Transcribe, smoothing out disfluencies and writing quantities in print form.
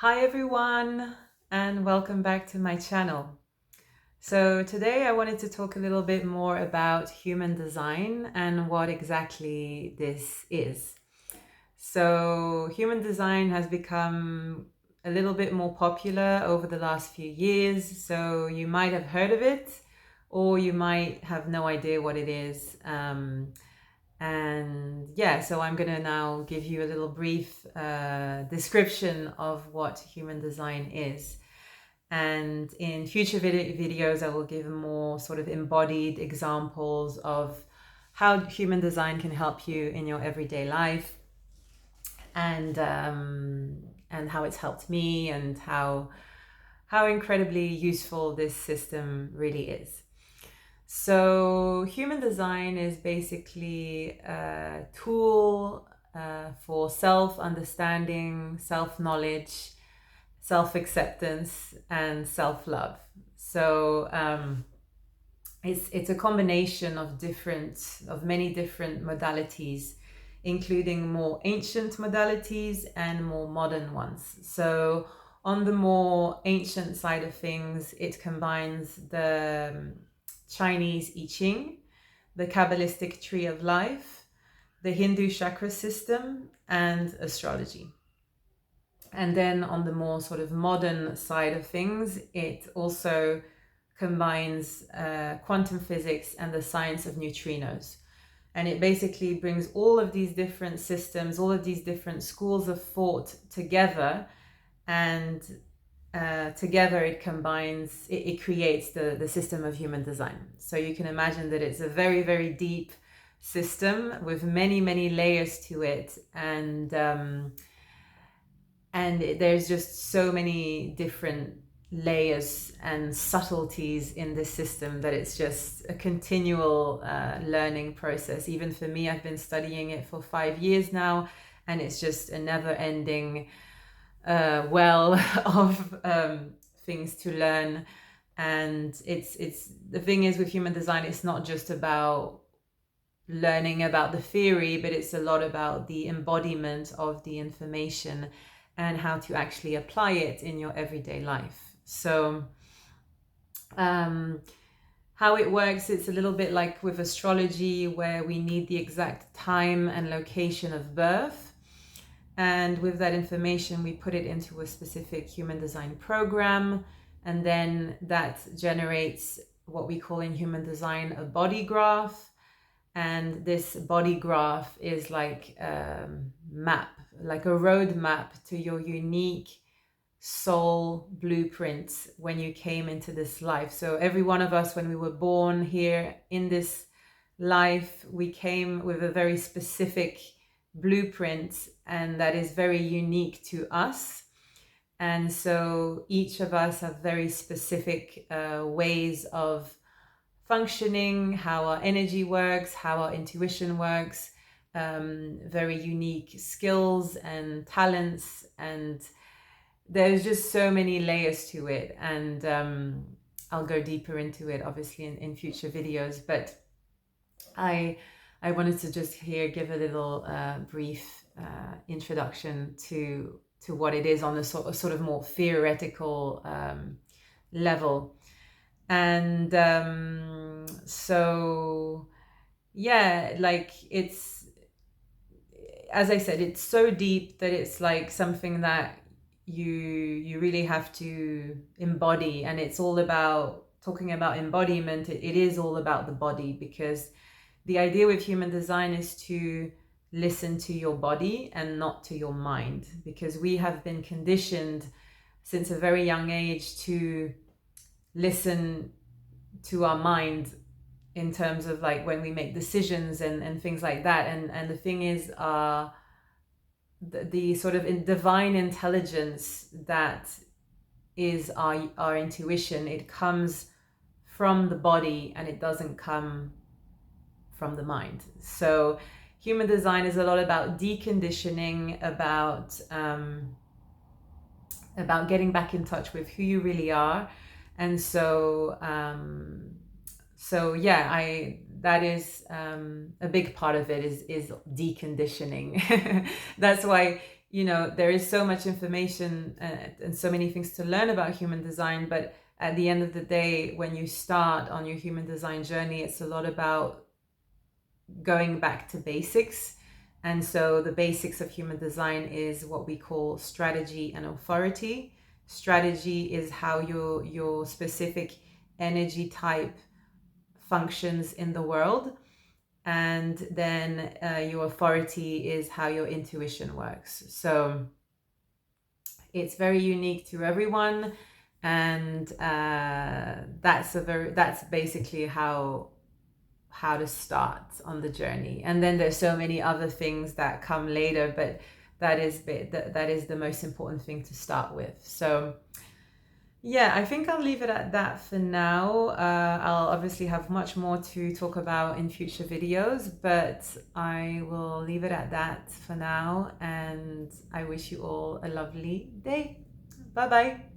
Hi everyone, and welcome back to my channel. So today I wanted to talk a little bit more about human design and what exactly this is. So human design has become a little bit more popular over the last few years, so you might have heard of it or you might have no idea what it is. And yeah, so I'm gonna now give you a little brief description of what human design is. And in future videos, I will give more sort of embodied examples of how human design can help you in your everyday life, and how it's helped me, and how incredibly useful this system really is. So human design is basically a tool for self-understanding, self-knowledge, self-acceptance, and self-love. So it's a combination of many different modalities, including more ancient modalities and more modern ones. So on the more ancient side of things, it combines the Chinese I Ching, the Kabbalistic tree of life, the Hindu chakra system, and astrology. And then on the more sort of modern side of things, it also combines quantum physics and the science of neutrinos. And it basically brings all of these different systems, all of these different schools of thought together, and together it creates the system of human design. So you can imagine that it's a very, very deep system with many, many layers to it. And there's just so many different layers and subtleties in this system that it's just a continual learning process. Even for me, I've been studying it for 5 years now, and it's just a never-ending well of things to learn. And it's the thing is with human design, it's not just about learning about the theory, but it's a lot about the embodiment of the information and how to actually apply it in your everyday life. So how it works, it's a little bit like with astrology, where we need the exact time and location of birth. And with that information, we put it into a specific human design program. And then that generates what we call in human design a body graph. And this body graph is like a map, like a road map to your unique soul blueprint when you came into this life. So every one of us, when we were born here in this life, we came with a very specific blueprint, and that is very unique to us. And so each of us have very specific ways of functioning, how our energy works, how our intuition works, very unique skills and talents, and there's just so many layers to it. And I'll go deeper into it obviously in future videos, but I wanted to just here give a little brief introduction to what it is on a sort of more theoretical level. And so yeah, like it's, as I said, it's so deep that it's like something that you really have to embody. And it's all about talking about embodiment. It is all about the body, because the idea with human design is to listen to your body and not to your mind, because we have been conditioned since a very young age to listen to our mind in terms of like when we make decisions and things like that. And the thing is, the sort of divine intelligence that is our intuition, it comes from the body and it doesn't come from the mind. So human design is a lot about deconditioning, about getting back in touch with who you really are. And so yeah, that is a big part of it is deconditioning. That's why you know, there is so much information and so many things to learn about human design, but at the end of the day, when you start on your human design journey, it's a lot about going back to basics. And so the basics of human design is what we call strategy and authority. Strategy is how your specific energy type functions in the world, and then your authority is how your intuition works. So it's very unique to everyone, and that's basically how to start on the journey. And then there's so many other things that come later, but that is the most important thing to start with. So yeah, I think I'll leave it at that for now. I'll obviously have much more to talk about in future videos, but I will leave it at that for now, and I wish you all a lovely day. Bye bye.